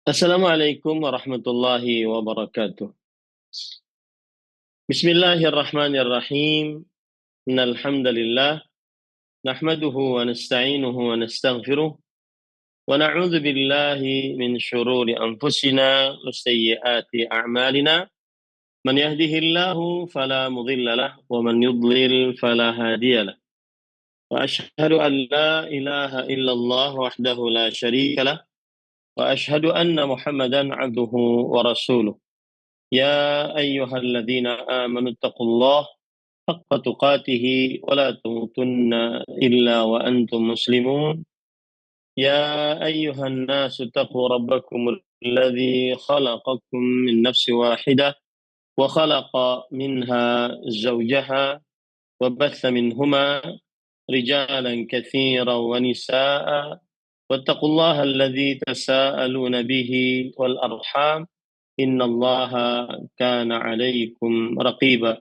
Assalamualaikum warahmatullahi wabarakatuh. Bismillahirrahmanirrahim. Innal hamdalillah nahmaduhu wa nasta'inuhu wa nastaghfiruh wa na'udzu billahi min shururi anfusina wa sayyiati a'malina. Man yahdihillahu fala mudilla lahu wa man yudlil fala hadiyalah. Wa ashhadu an la ilaha illallah wahdahu la syarika lah wa ashhadu anna Muhammadan 'abduhu wa rasuluh. يا أيها الذين آمنوا اتقوا الله حق تقاته ولا تموتن إلا وأنتم مسلمون يا أيها الناس اتقوا ربكم الذي خلقكم من نفس واحدة وخلق منها زوجها وبث منهما رجالا كثيرا ونساء واتقوا الله الذي تساءلون به والأرحام إن الله كان عليكم رقيبا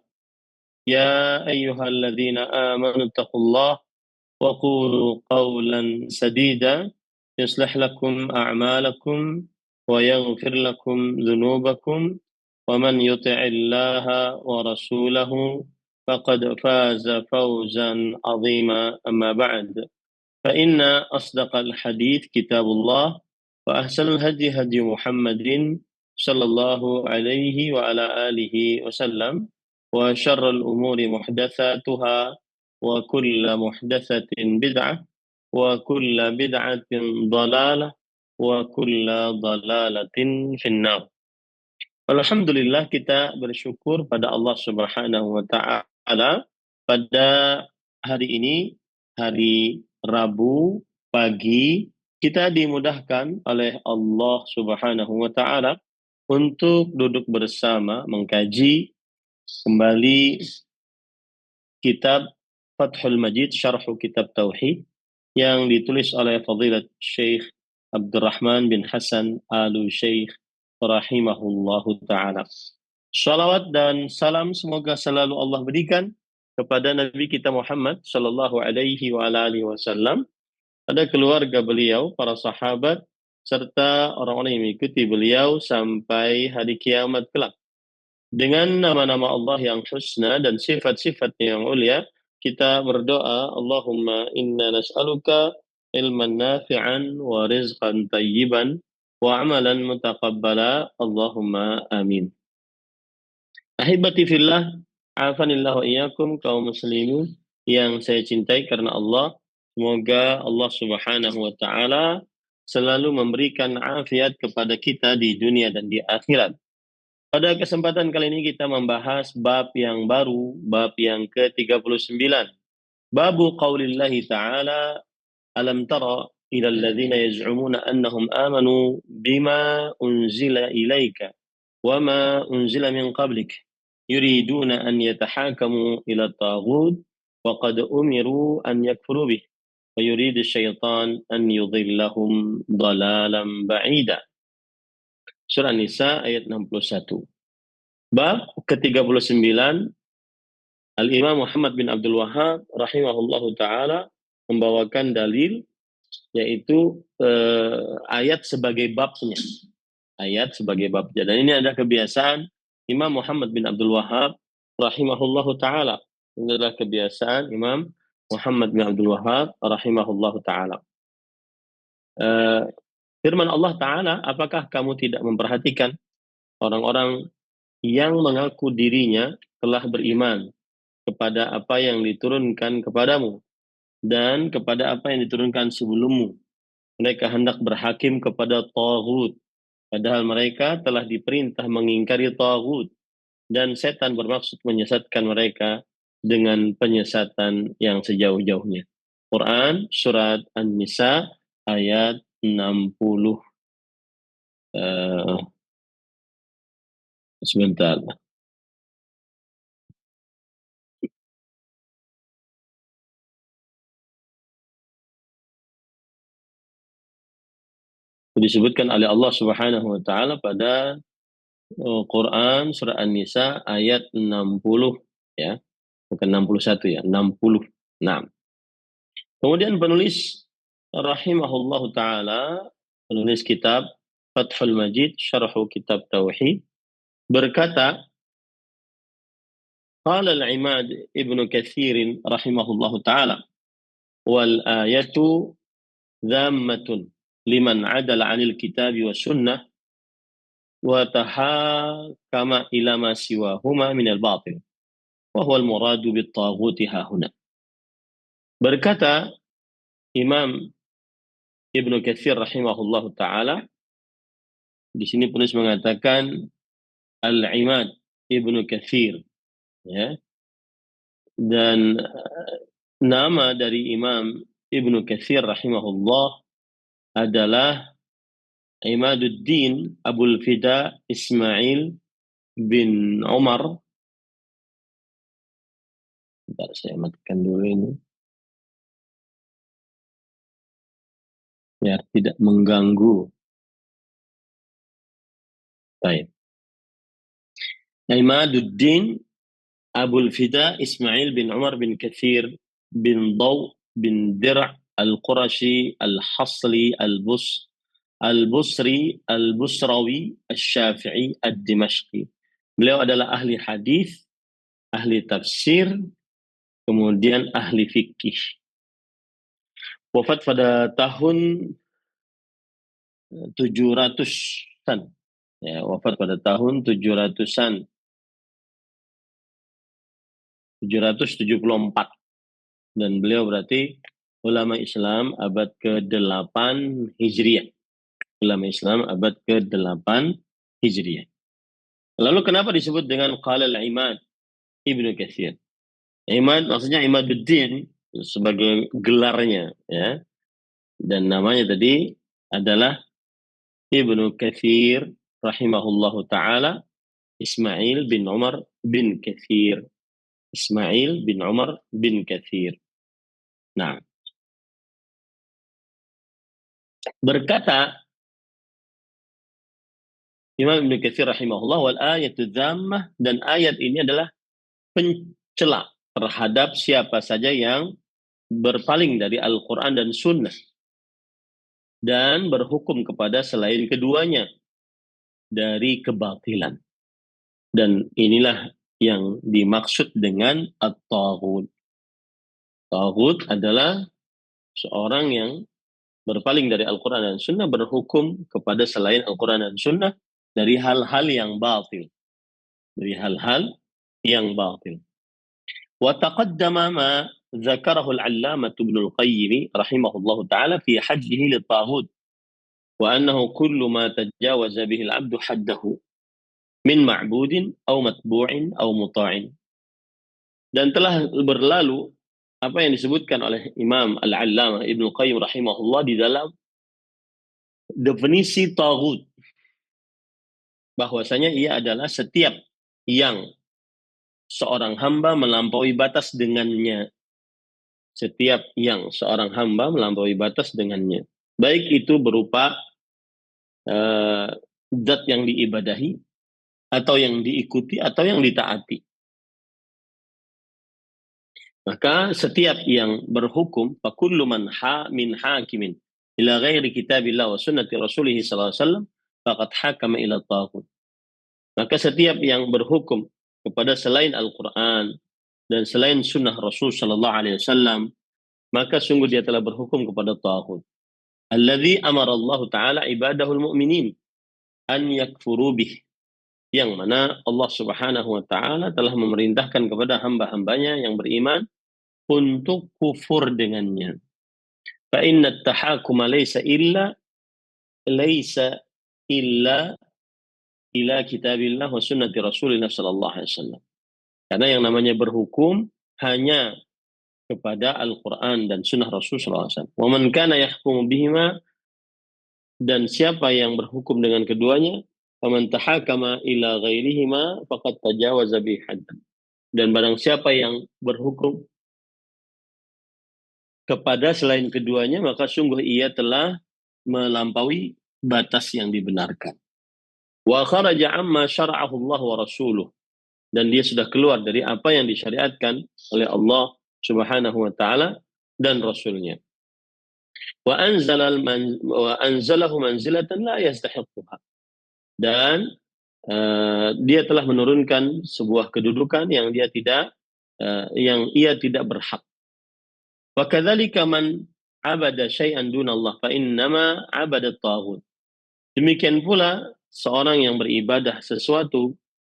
يا أيها الذين آمنوا اتقوا الله وقولوا قولا سديدا يصلح لكم أعمالكم ويغفر لكم ذنوبكم ومن يطع الله ورسوله فقد فاز فوزا عظيما أما بعد فإن أصدق الحديث كتاب الله وأحسن الهدي هدي محمد صلى الله عليه وعلى آله وسلم وشر الأمور محدثاتها وكل محدثة بدعة وكل بدعة ضلالة وكل ضلالة في النار. Alhamdulillah, kita bersyukur pada Allah Subhanahu wa taala pada hari ini, hari Rabu pagi, kita dimudahkan oleh Allah Subhanahu wa taala untuk duduk bersama mengkaji kembali kitab Fathul Majid, Syarhu Kitab Tauhid yang ditulis oleh Fadilat Syekh Abdurrahman bin Hasan Al-Syekh rahimahullahu ta'ala. Salawat dan salam semoga selalu Allah berikan kepada Nabi kita Muhammad sallallahu alaihi wa alihi wasallam, pada keluarga beliau, para sahabat, serta orang-orang yang mengikuti beliau sampai hari kiamat kelak. Dengan nama-nama Allah yang husna dan sifat-sifatnya yang mulia, kita berdoa, Allahumma inna nas'aluka ilman nafi'an wa rizqan tayyiban wa amalan mutaqabbala, Allahumma amin. Ahibati fillah, afanillahu iyyakum, kaum muslimin yang saya cintai karena Allah. Semoga Allah Subhanahu wa taala selalu memberikan afiat kepada kita di dunia dan di akhirat. Pada kesempatan kali ini kita membahas bab yang baru, bab yang ke-39. Babu qaulillahi ta'ala, alam tara ila alladhina yaz'umuna annahum amanu bima unzila ilaika wama unzila min qablik yuriduna an yatahakamu ila taghut wa qad umiru an yakfuru bih wa yuridu syaitan an yudhillahum dhalalan ba'ida. Surah Nisa ayat 61. Bab ke-39, Al-Imam Muhammad bin Abdul Wahhab rahimahullahu ta'ala membawakan dalil, yaitu ayat sebagai babnya. Ayat sebagai babnya. Dan ini ada kebiasaan Imam Muhammad bin Abdul Wahhab rahimahullahu ta'ala. Ini adalah kebiasaan Imam Muhammad bin Abdul Wahhab rahimahullahu ta'ala. Firman Allah Ta'ala, apakah kamu tidak memperhatikan orang-orang yang mengaku dirinya telah beriman kepada apa yang diturunkan kepadamu dan kepada apa yang diturunkan sebelummu. Mereka hendak berhakim kepada taghut, padahal mereka telah diperintah mengingkari taghut, dan setan bermaksud menyesatkan mereka dengan penyesatan yang sejauh-jauhnya. Quran Surat An-Nisa ayat 60. Sebentar. Disebutkan oleh Allah Subhanahu wa taala pada Quran surah An-Nisa ayat 60, ya. Bukan 61 ya, 60. Nah. Kemudian penulis rahimahullahu taala, penulis kitab Fathul Majid, Syarhu Kitab Tauhid, berkata, qala al-Imad Ibnu Katsir rahimahullahu ta'ala, wal ayatu dhammatun liman adala 'anil kitabi was sunnah wa tahakama ila ma siwahuma min al-batil wa huwa al-muradu bit-taghuti hahuna. Berkata Imam Ibnu Katsir rahimahullahu ta'ala, di sini penulis mengatakan Al-Imad Ibnu Katsir, ya. Dan nama dari Imam Ibnu Katsir rahimahullah adalah Imaduddin Abul Fida Ismail bin Umar. Bentar, saya matikan dulu ini biar tidak mengganggu. Baik. Imaduddin Abul Fida Ismail bin Umar bin Katsir bin Daw bin Dir' Al-Qurashi Al-Hasli Al-Busri Al-Busrawi Al-Syafi'i Ad-Dimashqi. Beliau adalah ahli hadis, ahli tafsir, kemudian ahli fikih. Wafat pada tahun 700-an. Ya, wafat pada tahun 700-an. 774. Dan beliau berarti ulama Islam abad ke-8 Hijriah. Ulama Islam abad ke-8 Hijriah. Lalu kenapa disebut dengan qala al-Imad Ibnu Katsir? Imad maksudnya Imaduddin sebagai gelarnya, ya. Dan namanya tadi adalah Ibnu Katsir rahimahullahu taala Ismail bin Umar bin Katsir. Ismail bin Umar bin Katsir. Nah, berkata Imam Ibnu Katsir rahimahullah, wal ayatu dhammah, dan ayat ini adalah pencela terhadap siapa saja yang berpaling dari Al-Quran dan Sunnah dan berhukum kepada selain keduanya dari kebatilan. Dan inilah yang dimaksud dengan at-taghut. Taghut adalah seorang yang berpaling dari Al-Quran dan Sunnah, berhukum kepada selain Al-Quran dan Sunnah dari hal-hal yang batil. Dari hal-hal yang batil. Wa taqaddama ma dzakarahu al-'allamah Ibnu al-Qayyim rahimahullahu ta'ala fi hajjihi lit-taghut wa annahu kullu ma tajawaza bihi al-'abdu haddahu min ma'budin aw matbu'in aw muta'in. Dan telah berlalu apa yang disebutkan oleh Imam Al-'Allamah Ibnu Qayyim rahimahullah di dalam definisi taghut, bahwasanya ia adalah setiap yang seorang hamba melampaui batas dengannya. Setiap yang seorang hamba melampaui batas dengannya. Baik itu berupa zat yang diibadahi, atau yang diikuti, atau yang ditaati. Maka setiap yang berhukum, fakullu man min hakimin ila ghairi kitabillah wa sunnati rasulih sallallahu alaihi wasallam faqad hakama ila taghut. Maka setiap yang berhukum kepada selain Al-Quran dan selain sunnah Rasul sallallahu alaihi wasallam, maka sungguh dia telah berhukum kepada taghut. Alladzi amara Allah taala ibadahul mu'minin an yakfuru bih. Yang mana Allah Subhanahu wa taala telah memerintahkan kepada hamba-hambanya yang beriman untuk kufur dengannya. Fa inna at-tahakuma laysa illa ila kitabillah wa sunnati Rasulillah sallallahu alaihi wasallam. Karena yang namanya berhukum hanya kepada Al-Quran dan sunnah Rasul sallallahu alaihi wasallam. Wa man kana yahkumu bihima, dan siapa yang berhukum dengan keduanya, faman tahakama ila ghairihima faqad tajawaza bi hadd. Dan barang siapa yang berhukum kepada selain keduanya, maka sungguh ia telah melampaui batas yang dibenarkan. Wa kharaja amma syara'ahu Allah wa rasuluh, dan dia sudah keluar dari apa yang disyariatkan oleh Allah Subhanahu wa taala dan Rasulnya. wa anzalahu manzilatan la yastahiqquha. Dan dia telah menurunkan sebuah kedudukan yang ia tidak berhak. Wa kadzalika man abada syai'an dunallah fa innama abada taghut. Demikian pula seorang yang beribadah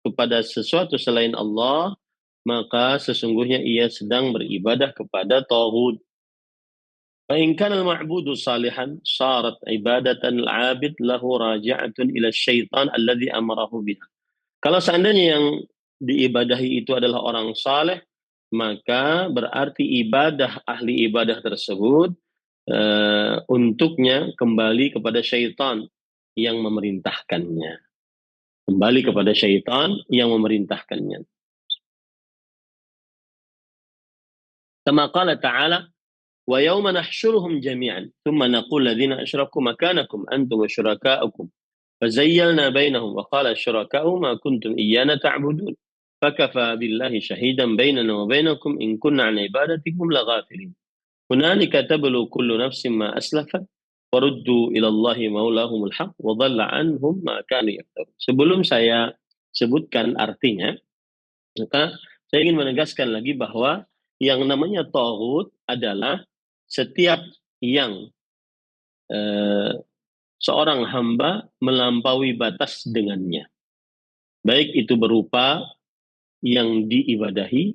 kepada sesuatu selain Allah, maka sesungguhnya ia sedang beribadah kepada taghut. Fa in kana al-ma'budu salihan sarat ibadatan al-'abid lahu raji'atun ila syaitan alladhi amarahu biha. Kalau seandainya yang diibadahi itu adalah orang saleh, maka berarti ahli ibadah tersebut untuknya kembali kepada syaitan yang memerintahkannya. Kembali kepada syaitan yang memerintahkannya. Kama qala ta'ala, wa yawma nahsyuruhum jami'an, thumma naqul ladzina asyraku makanakum antum wa syuraka'ukum. Fazayyalna bainahum wa qala syuraka'u ma kuntum iyyana ta'budun. Fakafa billahi syahidan bainana wa bainakum in kunna 'an ibadatikum laghafilin. Hunalika tablu kullu nafsin ma aslafat waruddu ila Allahi maulahumul haq wa dhalla anhum ma kanu yaftarun. Sebelum saya sebutkan artinya, maka saya ingin menegaskan lagi bahwa yang namanya taghut adalah setiap yang seorang hamba melampaui batas dengannya. Baik itu berupa yang diibadahi,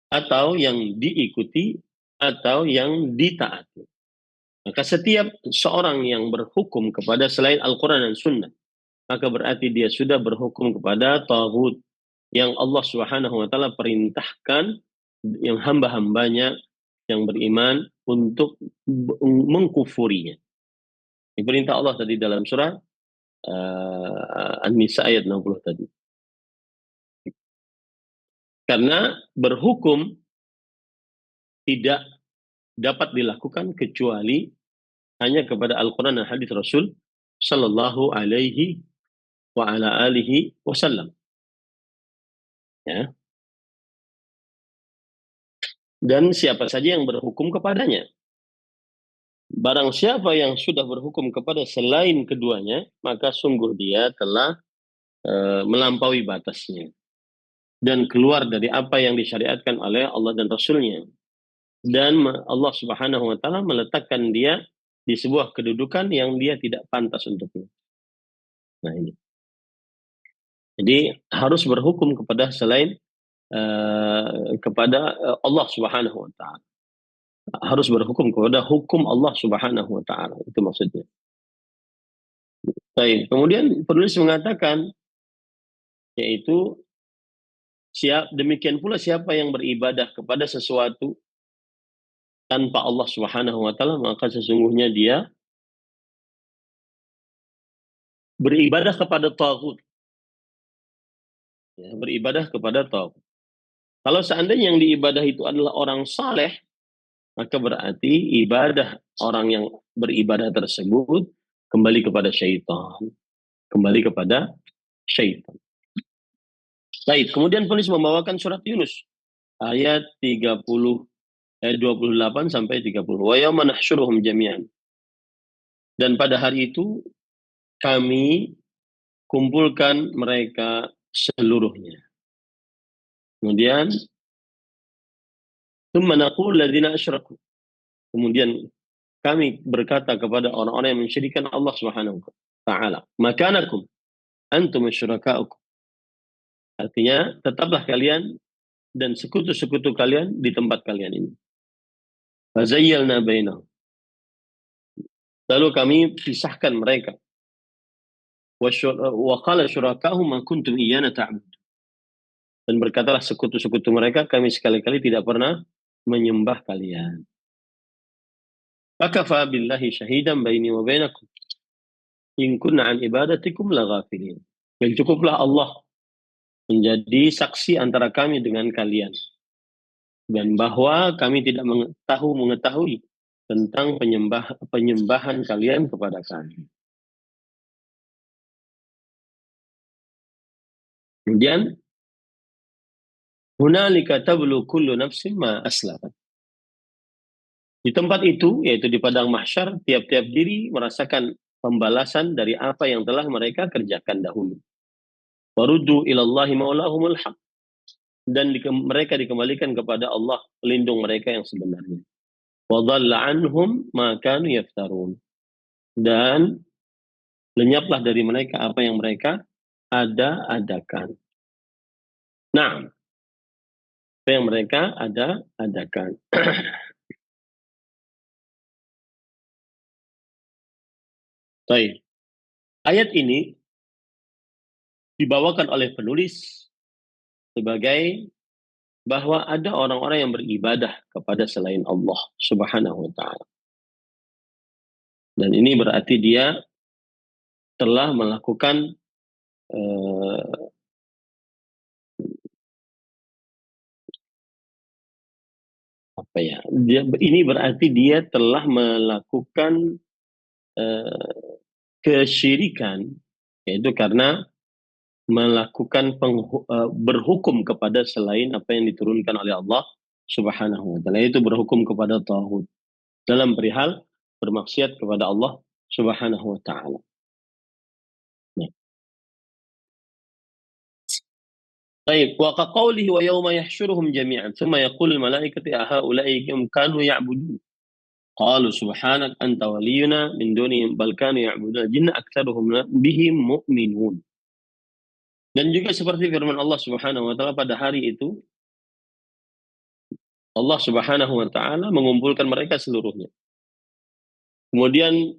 atau yang diikuti, atau yang ditaati. Maka setiap seorang yang berhukum kepada selain Al-Quran dan Sunnah, maka berarti dia sudah berhukum kepada taghut yang Allah Subhanahu wa taala perintahkan yang hamba-hambanya yang beriman untuk mengkufurinya. Ini perintah Allah tadi dalam surah An-Nisa ayat 60 tadi. Karena berhukum tidak dapat dilakukan kecuali hanya kepada Al-Quran dan hadis Rasul Sallallahu alaihi wa ala alihi wasallam. Ya. Dan siapa saja yang berhukum kepadanya. Barang siapa yang sudah berhukum kepada selain keduanya, maka sungguh dia telah melampaui batasnya dan keluar dari apa yang disyariatkan oleh Allah dan Rasulnya. Dan Allah Subhanahu wa taala meletakkan dia di sebuah kedudukan yang dia tidak pantas untuknya. Nah ini. Jadi harus berhukum kepada selain kepada Allah Subhanahu wa taala. Harus berhukum kepada hukum Allah Subhanahu wa taala. Itu maksudnya. Baik, kemudian penulis mengatakan yaitu demikian pula siapa yang beribadah kepada sesuatu tanpa Allah Subhanahu wa taala, maka sesungguhnya dia beribadah kepada taghut. Ya, beribadah kepada taghut. Kalau seandainya yang diibadah itu adalah orang saleh, maka berarti ibadah orang yang beribadah tersebut kembali kepada syaitan. Kembali kepada syaitan. Baik, kemudian penulis membawakan surat Yunus ayat 28 sampai 30. Wa yawma nahsyuruhum jami'an. Dan pada hari itu kami kumpulkan mereka seluruhnya. Kemudian tsumma naqul ladzina asyraku. Kemudian kami berkata kepada orang-orang yang mensyirikkan Allah Subhanahu wa taala, makanakum antum syuraka'ukum. Artinya tetaplah kalian dan sekutu-sekutu kalian di tempat kalian ini. Fazayyalna bainahum. Lalu kami pisahkan mereka. Wa qala syuraka'hum ma kuntum iyyana ta'bud. Dan berkatalah sekutu-sekutu mereka, kami sekali-kali tidak pernah menyembah kalian. Fakafa billahi syahidan baini wa bainakum in kunna an ibadatikum laghafilin. Dan cukuplah Allah menjadi saksi antara kami dengan kalian. Dan bahwa kami tidak mengetahui tentang penyembahan kalian kepada kami. Kemudian hunalika tablu kullu nafsin ma aslafat. Di tempat itu, yaitu di padang mahsyar, tiap-tiap diri merasakan pembalasan dari apa yang telah mereka kerjakan dahulu. Waruddu ilallahi maulahumul haq. Dan mereka dikembalikan kepada Allah, pelindung mereka yang sebenarnya. Wadalla anhum ma kanu yaftarun. Dan lenyaplah dari mereka apa yang mereka ada-adakan. Nah, apa yang mereka ada-adakan. Baik. Ayat ini dibawakan oleh penulis sebagai bahwa ada orang-orang yang beribadah kepada selain Allah Subhanahu wa taala. Dan ini berarti dia telah melakukan eh, apa ya? Ini berarti dia telah melakukan eh, kesyirikan, yaitu karena melakukan berhukum kepada selain apa yang diturunkan oleh Allah Subhanahu wa taala, yaitu berhukum kepada tauhid dalam perihal bermaksiat kepada Allah Subhanahu wa taala. Nah, baik, wa qawlihi wa yawma yahsyuruhum jami'an thumma yaqulu al malaikatu ahaula'i kanu ya'budun qalu subhanak anta waliyuna min dunihim bal kanu ya'budun jinna aktsaruhum bihim mu'minun. Dan juga seperti firman Allah Subhanahu wa taala, pada hari itu Allah Subhanahu wa taala mengumpulkan mereka seluruhnya. Kemudian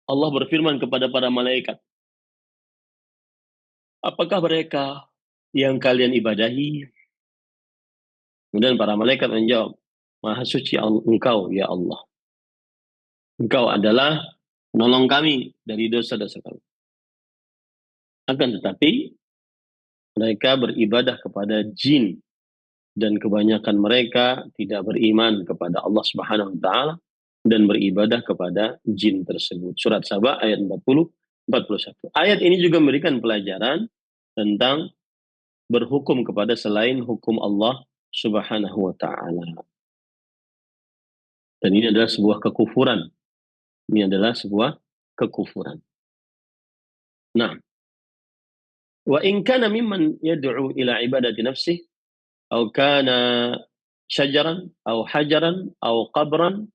Allah berfirman kepada para malaikat, apakah mereka yang kalian ibadahi? Kemudian para malaikat menjawab, Maha suci Engkau ya Allah. Engkau adalah penolong kami dari dosa-dosa kami. Akan tetapi mereka beribadah kepada jin, dan kebanyakan mereka tidak beriman kepada Allah Subhanahu wa taala dan beribadah kepada jin tersebut. Surat Saba ayat 41. Ayat ini juga memberikan pelajaran tentang berhukum kepada selain hukum Allah Subhanahu wa taala. Dan ini adalah sebuah kekufuran. Ini adalah sebuah kekufuran. Nah, wa in kana mimman yad'u ila ibadati nafsihi aw kana syajaran aw hajaran aw qabran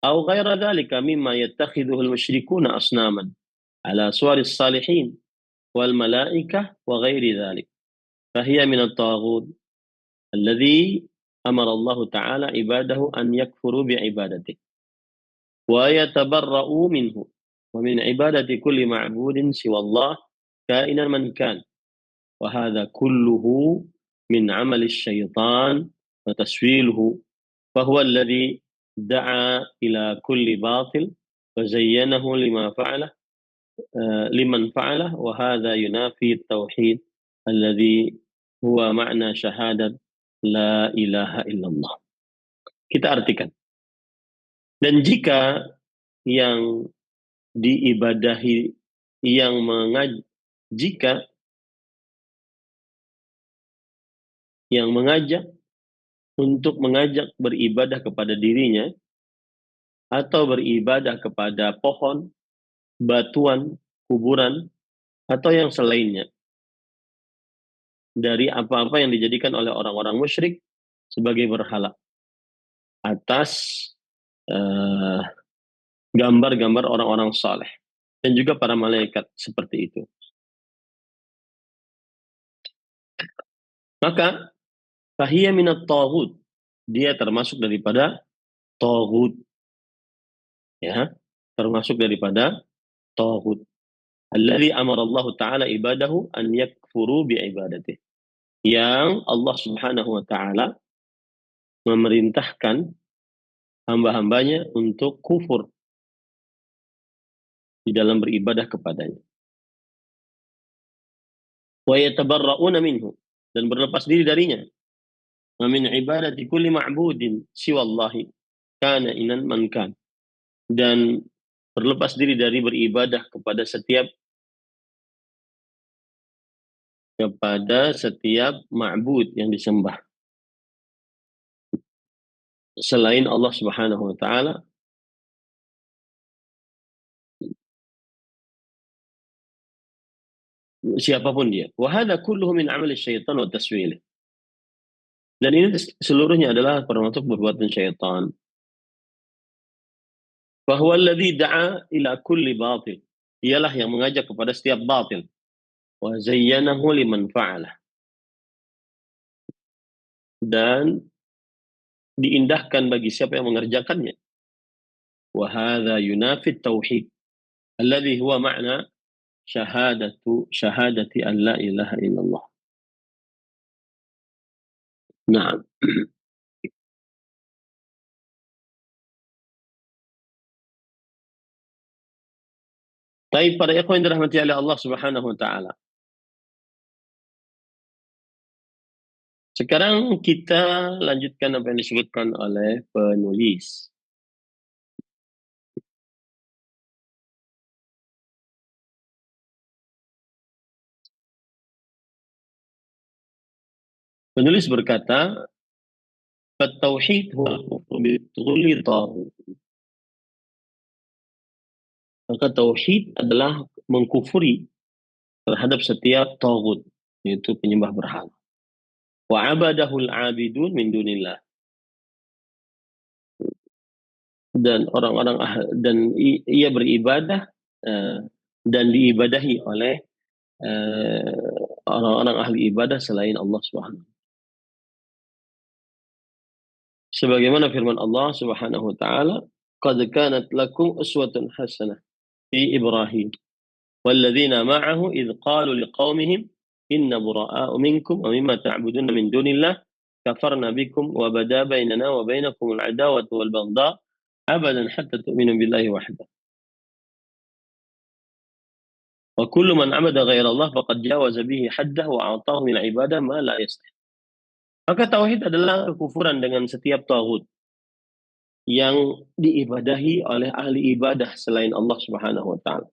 أو غير ذلك مما يتخذه المشركون أصناما على صور الصالحين والملائكة وغير ذلك فهي من الطاغوت الذي أمر الله تعالى عباده أن يكفروا بعبادته ويتبرؤوا منه ومن عبادة كل معبود سوى الله كائنا من كان وهذا كله من عمل الشيطان وتسويله فهو الذي دعا إلى كل باطل وزينه لمن فعله وهذا ينافي التوحيد الذي هو معنى شهادة لا ilaha illallah. Kita artikan. Dan jika yang diibadahi jika yang mengajak untuk mengajak beribadah kepada dirinya atau beribadah kepada pohon, batuan, kuburan, atau yang selainnya dari apa-apa yang dijadikan oleh orang-orang musyrik sebagai berhala atas eh, gambar-gambar orang-orang saleh dan juga para malaikat seperti itu. Maka fahiyya minat taghut, dia termasuk daripada taghut, ya, termasuk daripada taghut. Alladzi amara Allah taala ibadahu an yakfuru bi ibadatihi. Yang Allah Subhanahu wa taala memerintahkan hamba-hambanya untuk kufur di dalam beribadah kepadanya. Wa yatabarra'una minhu, dan berlepas diri darinya. Wa min ibadati kulli ma'budin siwallahi kana inan man kan. Dan berlepas diri dari beribadah kepada setiap ma'bud yang disembah. selain Allah Subhanahu wa taala, siapapun dia. Wa hadza kulluhu min amali syaitan wa taswilih. Dan ini seluruhnya adalah termasuk perbuatan syaitan. Fahuwa alladhi da'a ila kulli batil. Dialah yang mengajak kepada setiap batil. Wa zayyanahu liman fa'alah. Dan diindahkan bagi siapa yang mengerjakannya. Wa hadza yunafit tauhid alladhi huwa ma'na syahadati an la ilaha illallah. Naam. Baik para ikhwan yang dirahmati oleh Allah Subhanahu wa taala. Sekarang kita lanjutkan apa yang disebutkan oleh penulis. Penulis berkata, "At-tauhid huwa al-kufru bi kulli taghut." Maka tauhid adalah mengkufuri terhadap setiap taghut, yaitu penyembah berhala. Wa abadahul abidun min dunillah. Dan orang-orang dan ia beribadah dan diibadahi oleh orang-orang ahli ibadah selain Allah Subhanahu. Sebagaimana firman Allah Subhanahu wa taala, "Qad kanat lakum uswatun hasanah fi Ibrahim walladzina ma'ahu idh qalu liqaumihim inna bura'a'u minkum wa mimma ta'buduna min dunillah kafarna bikum wa bada bainana wa bainakum al-'adawatu wal baghdha abadan hatta tu'minu billahi wahdah. Wa kullu man 'abada ghaira Allah faqad jawaza bihi haddah wa a'tahu min ibadah ma la yastahiq." Maka tauhid adalah kekufuran dengan setiap taghut yang diibadahi oleh ahli ibadah selain Allah Subhanahu wa taala.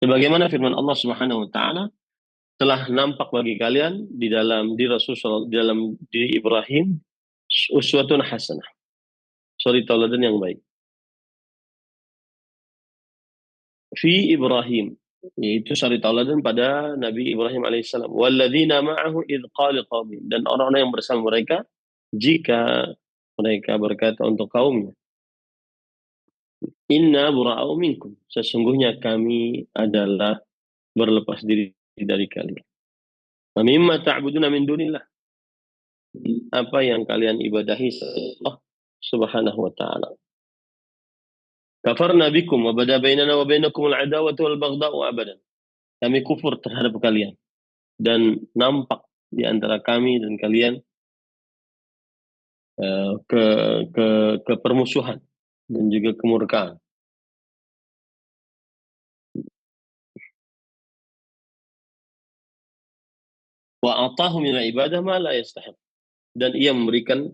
Sebagaimana firman Allah Subhanahu wa taala, telah nampak bagi kalian di dalam diri Ibrahim uswatun hasanah. Suri tauladan yang baik. Fi Ibrahim, yaitu suri tauladan pada Nabi Ibrahim alaihissalam. Walladzina ma'ahu idh qala qaumihim, dan orang-orang yang bersama mereka jika mereka berkata untuk kaumnya, "Inna bura'u minkum." Sesungguhnya kami adalah berlepas diri dari kalian. Wa mimma ta'buduna min dunillah. Apa yang kalian ibadahi selain Allah Subhanahu wa taala. Kafarna bikum wa bada bainana wa bainakum al-'adawatu wal baghdha'u abadan. Kami kufur terhadap kalian dan nampak di antara kami dan kalian ke permusuhan dan juga kemurkaan. Wa atahu min ibadah ma la yastahiq. Dan ia memberikan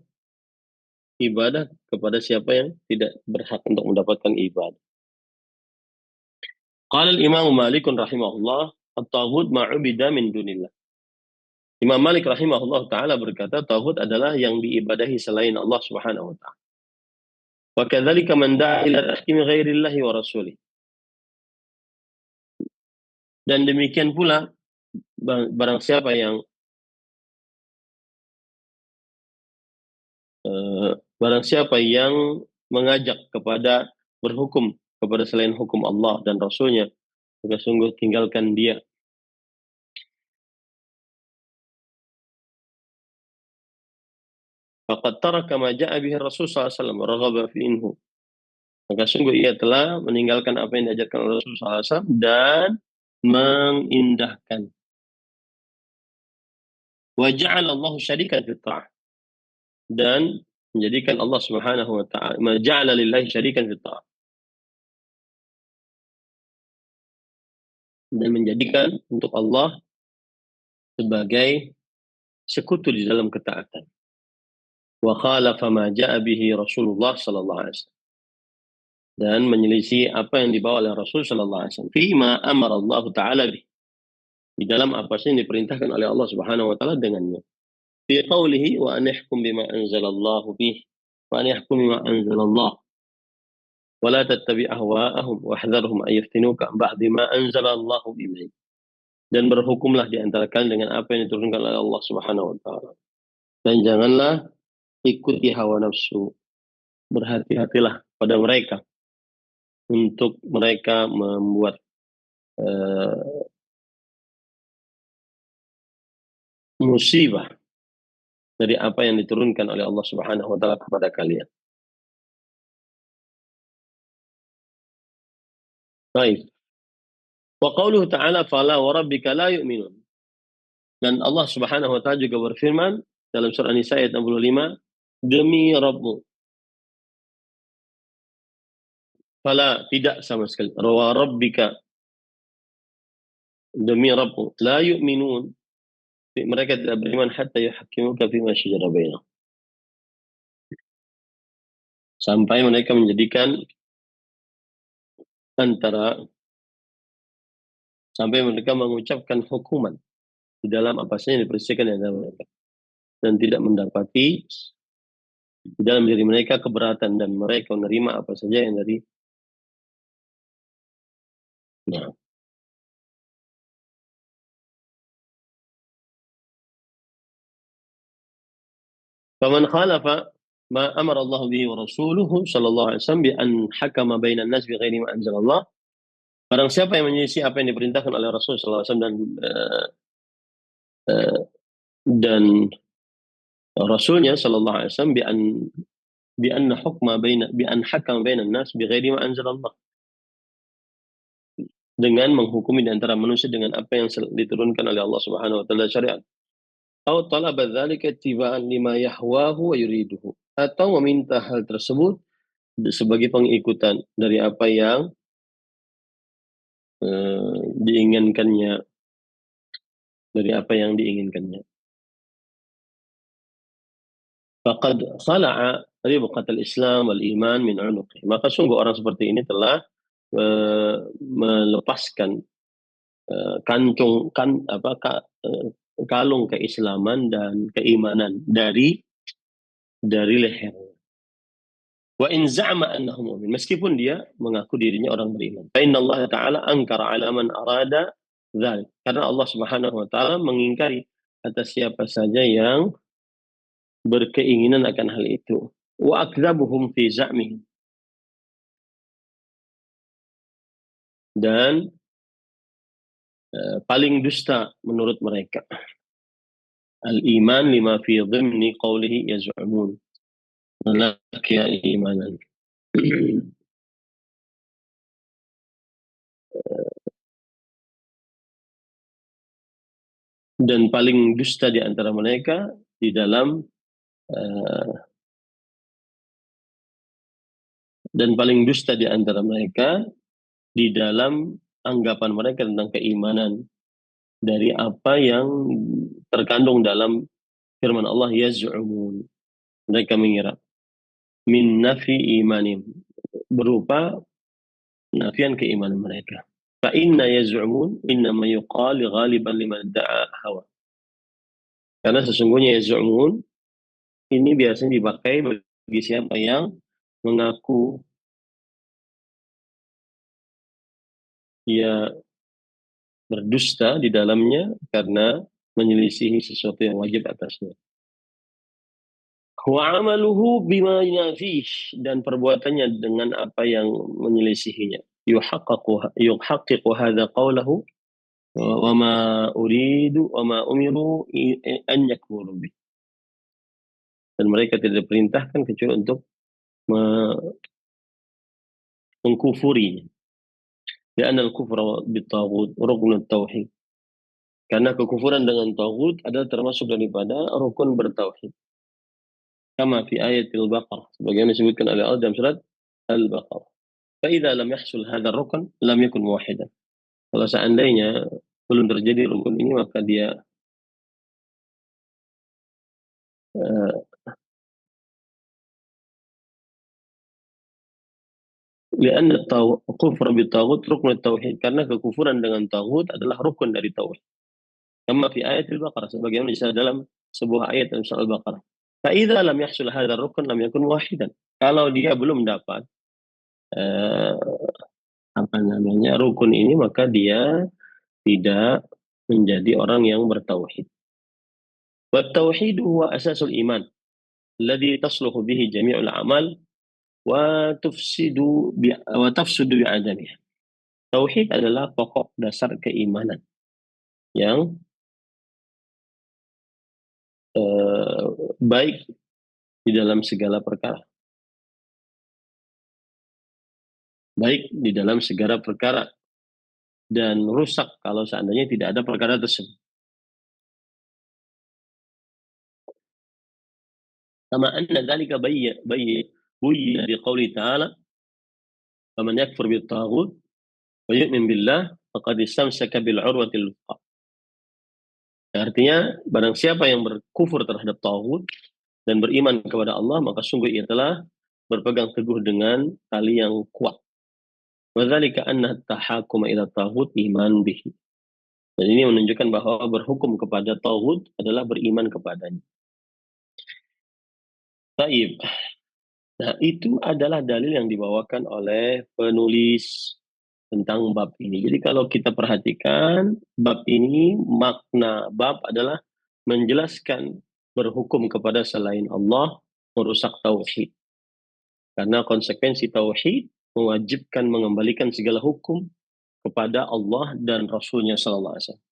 ibadah kepada siapa yang tidak berhak untuk mendapatkan ibadah. Qala al-Imam Malik rahimahullah, at-taghut ma'ubida min dunillah. Imam Malik rahimahullah taala berkata, taghut adalah yang diibadahi selain Allah Subhanahu wa taala. Wa kadzalika man da'a ila tahkimi ghairillahi wa rasulih. Dan demikian pula barang siapa yang mengajak kepada berhukum kepada selain hukum Allah dan Rasulnya, maka sungguh tinggalkan dia. Faqad taraka ma ja'a bihi Rasul sallallahu alaihi wasallam wa raghaba fihi. Maka sungguh ia telah meninggalkan apa yang diajarkan oleh Rasul sallallahu alaihi wasallam dan mengindahkan. Wa ja'ala Allah syarikan fi ta'ah. Dan menjadikan Allah Subhanahu wa taala, ja'ala lillahi syarikan fi ta'ah. Dan menjadikan untuk Allah sebagai sekutu di dalam ketaatan. Wa khalafa ma ja'a bihi Rasulullah sallallahu alaihi wasallam. Dan menyelisih apa yang dibawa oleh Rasul sallallahu alaihi wasallam. Fima amara Allah taala bih. Di dalam apa sih yang diperintahkan oleh Allah Subhanahu wa taala dengannya. Fi qawlihi wa an yahkum bima anzalallahu bih wa an yahkum bima anzalallah wa la tattabi' ahwa'ahum wahdharhum an yaftinuka an ba'di ma anzalallahu bih. Dan berhukumlah di antara kalian dengan apa yang diturunkan oleh Allah Subhanahu wa taala. Dan janganlah ikuti hawa nafsu. Berhati-hatilah pada mereka untuk mereka membuat uh, musibah dari apa yang diturunkan oleh Allah Subhanahu wa taala kepada kalian. Baik. Wa qauluhu ta'ala fala wa rabbika la yu'minun. Dan Allah Subhanahu wa taala juga berfirman dalam surah An-Nisa ayat 65, demi Rabbmu. Fala, tidak sama sekali. Wa rabbika, demi Rabbmu. La yu'minun. Mereka tidak beriman hatta yuhakkimuka fima syajara bainahum. Sampai mereka menjadikan sampai mereka mengucapkan hukuman di dalam apa saja yang diperselisihkan di antara mereka, dan tidak mendapati di dalam diri mereka keberatan, dan mereka menerima apa saja yang dari. Nah, faman khalafa ma amara Allah bihi wa rasuluhu sallallahu alaihi wasallam bi an hakama bainan nas bi ghairi ma anzalallah. Barang siapa yang menyelisih apa yang diperintahkan oleh Rasul sallallahu alaihi wasallam dan Rasulnya sallallahu alaihi wasallam bi anna hukma baina bi an hakama bainan nas bi ghairi ma anzalallah, dengan menghukumi di antara manusia dengan apa yang diturunkan oleh Allah Subhanahu wa taala syariat. Atau talaba dzalika ittiba'an lima yahwahu wa yuriduhu, atau meminta hal tersebut sebagai pengikutan dari apa yang diinginkannya, dari apa yang diinginkannya. Faqad khala'a ribqatal Islam wal iman min 'unuqi. Maka sungguh orang seperti ini telah melepaskan kalung keislaman dan keimanan dari leher. Wa in za'ama annahu mu'min, meskipun dia mengaku dirinya orang beriman. Fa inna Allah Ta'ala ankara 'ala man arada dzalik. Karena Allah Subhanahu wa taala mengingkari atas siapa saja yang berkeinginan akan hal itu. Wa akdzabuhum fi za'mihim. Dan paling dusta menurut mereka. Al-iman lima fi dhimni qawlihi yaz'umun. Lak ya imanan. Dan paling dusta di antara mereka di dalam dan paling dusta di antara mereka di dalam anggapan mereka tentang keimanan dari apa yang terkandung dalam firman Allah yaz'umun. Mereka mengira min nafi imanim, berupa nafian keimanan mereka. Fa inna yaz'umun inna ma yuqal ghaliban liman da'a hawa. Karena sesungguhnya yaz'umun ini biasanya dipakai bagi siapa yang mengaku ia berdusta di dalamnya karena menyelisihi sesuatu yang wajib atasnya. Wa amaluhu bima yunafih, dan perbuatannya dengan apa yang menyelisihinya. Yuhaqqiqu hadha qawlahu wa ma uridu wa ma umiru an yakfuru bih. Dan mereka tidak diperintahkan kecuali untuk mengkufurinya. Lianna al-kufra bit-taghut ruknut tauhid. Karena kekufuran dengan taghut adalah termasuk daripada rukun bertauhid. Kama fi ayatil Baqarah, sebagaimana disebutkan oleh Allah dalam surat Al-Baqarah. Fa idza lam yahsul hadzal rukn lam yakun muwahhidan. Kalau seandainya belum terjadi rukun ini, maka dia lianna kufra bitaghut rukun tauhid, karena kekufuran dengan taghut adalah rukun dari tauhid. Kama fi ayatil Baqarah, sebagaimana disebutkan dalam sebuah ayat dalam surah Al-Baqarah. Fa'idza lam yahsul hadzal rukun lam yakun wahidan. Kalau dia belum dapat eh, apa namanya rukun ini, maka dia tidak menjadi orang yang bertauhid. Wa tauhid huwa asasul iman alladhi tasluhu bihi jami'ul amal wa tafsudu bi'adamihi. Tauhid adalah pokok dasar keimanan yang eh, baik di dalam segala perkara. Baik di dalam segala perkara dan rusak kalau seandainya tidak ada perkara tersebut. Kama anna dzalika buyya biqauli ta'ala faman yakfur bit-taghut wa yu'min billah faqad istamsaka bil 'urwatil wuthqa. Artinya barang siapa yang berkufur terhadap taghut dan beriman kepada Allah, maka sungguh ia telah berpegang teguh dengan tali yang kuat. Wa dzalika anna at-tahakuma ila taghut iman bihi. Dan ini menunjukkan bahwa berhukum kepada taghut adalah beriman kepadanya. Taib. Nah, itu adalah dalil yang dibawakan oleh penulis tentang bab ini. Jadi kalau kita perhatikan bab ini, makna bab adalah menjelaskan berhukum kepada selain Allah merusak tauhid. Karena konsekuensi tauhid mewajibkan mengembalikan segala hukum kepada Allah dan Rasulnya sallallahu alaihi wasallam.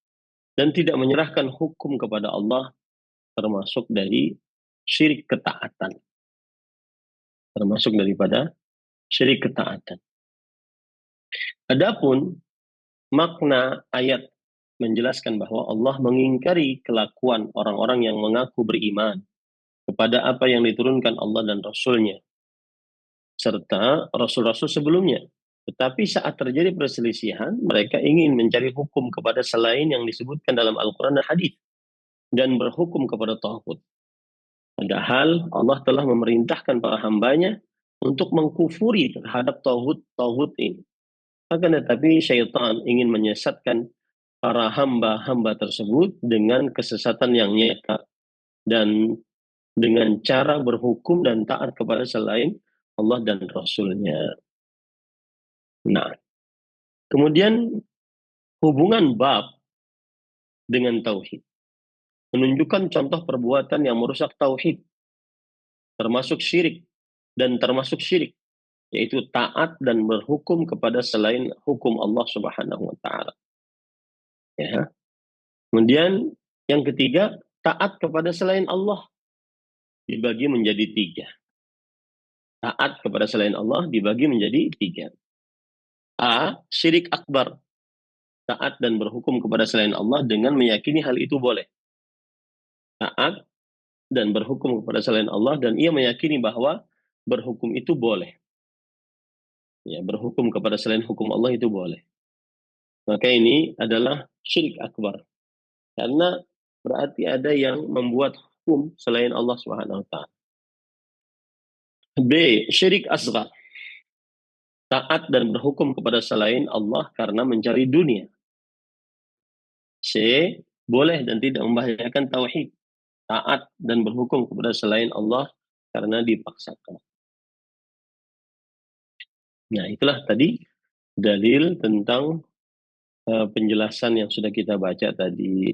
Dan tidak menyerahkan hukum kepada Allah termasuk dari syirik ketaatan. Termasuk daripada syirik ketaatan. Adapun makna ayat menjelaskan bahwa Allah mengingkari kelakuan orang-orang yang mengaku beriman kepada apa yang diturunkan Allah dan Rasul-Nya, serta Rasul-Rasul sebelumnya. Tetapi saat terjadi perselisihan, mereka ingin mencari hukum kepada selain yang disebutkan dalam Al-Quran dan Hadis dan berhukum kepada taghut. Padahal Allah telah memerintahkan para hambanya untuk mengkufuri terhadap taghut ini. Akan tetapi syaitan ingin menyesatkan para hamba-hamba tersebut dengan kesesatan yang nyata dan dengan cara berhukum dan taat kepada selain Allah dan Rasul-Nya. Nah, kemudian hubungan bab dengan tauhid menunjukkan contoh perbuatan yang merusak tauhid, termasuk syirik dan termasuk syirik, yaitu taat dan berhukum kepada selain hukum Allah Subhanahu wa taala. Ya. Kemudian yang ketiga, taat kepada selain Allah dibagi menjadi tiga. Taat kepada selain Allah dibagi menjadi tiga. A. Syirik akbar. Taat dan berhukum kepada selain Allah dengan meyakini hal itu boleh. Taat dan berhukum kepada selain Allah dan ia meyakini bahwa berhukum itu boleh. Ya, berhukum kepada selain hukum Allah itu boleh. Maka ini adalah syirik akbar. Karena berarti ada yang membuat hukum selain Allah Subhanahu wa taala. B. Syirik asghar. Taat dan berhukum kepada selain Allah karena mencari dunia. C. Boleh dan tidak membahayakan tauhid. Taat dan berhukum kepada selain Allah karena dipaksakan. Nah, itulah tadi dalil tentang penjelasan yang sudah kita baca tadi.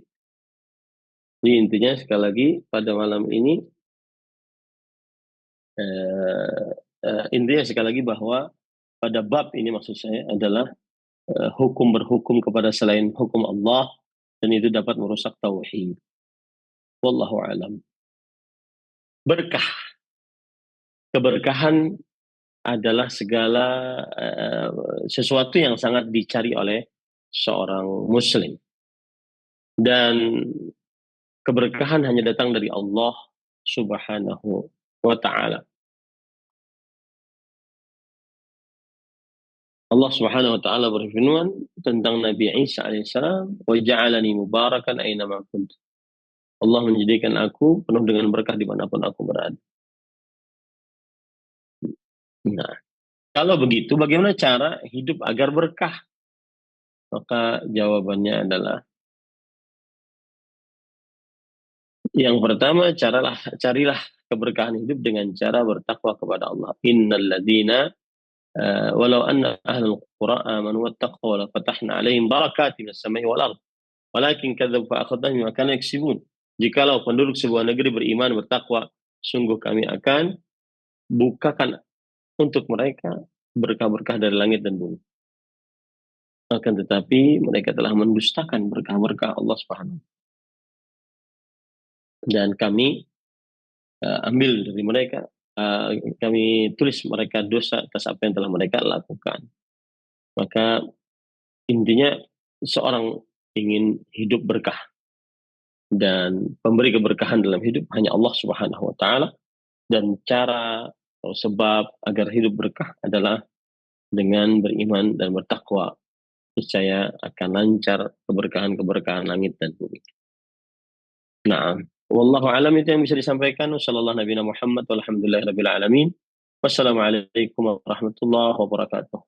Jadi intinya sekali lagi pada malam ini intinya sekali lagi bahwa pada bab ini maksud saya adalah hukum berhukum kepada selain hukum Allah dan itu dapat merusak tauhid. Wallahu alam. Berkah. Keberkahan adalah segala sesuatu yang sangat dicari oleh seorang muslim. Dan keberkahan hanya datang dari Allah Subhanahu wa taala. Allah Subhanahu wa taala berfirman tentang Nabi Isa alaihissalam, "Wa ja'alani mubarakan aina ma kuntu." Allah menjadikan aku penuh dengan berkah dimanapun aku berada. Nah, kalau begitu bagaimana cara hidup agar berkah? Maka jawabannya adalah Yang pertama, carilah keberkahan hidup dengan cara bertakwa kepada Allah. Innal ladzina walau anna ahlul qura amanu wattaqaw la fatahna 'alaihim barakatin minas sama'i wal ardh walakin kadzdzabu fa akhadnahum bima kanu yaksibun. Jikalau penduduk sebuah negeri beriman bertakwa, sungguh kami akan bukakan untuk mereka berkah-berkah dari langit dan bumi. Akan tetapi mereka telah mendustakan berkah-berkah Allah Subhanahu. Dan kami ambil dari mereka, kami tulis mereka dosa atas apa yang telah mereka lakukan. Maka intinya seorang ingin hidup berkah dan pemberi keberkahan dalam hidup hanya Allah Subhanahu wa taala, dan cara atau sebab agar hidup berkah adalah dengan beriman dan bertakwa. Niscaya akan lancar keberkahan-keberkahan langit dan bumi. Nah, wallahu alam, itu yang bisa disampaikan. Wassallallahu nabiyana Muhammad walhamdulillahirabbil alamin. Wassalamualaikum warahmatullahi wabarakatuh.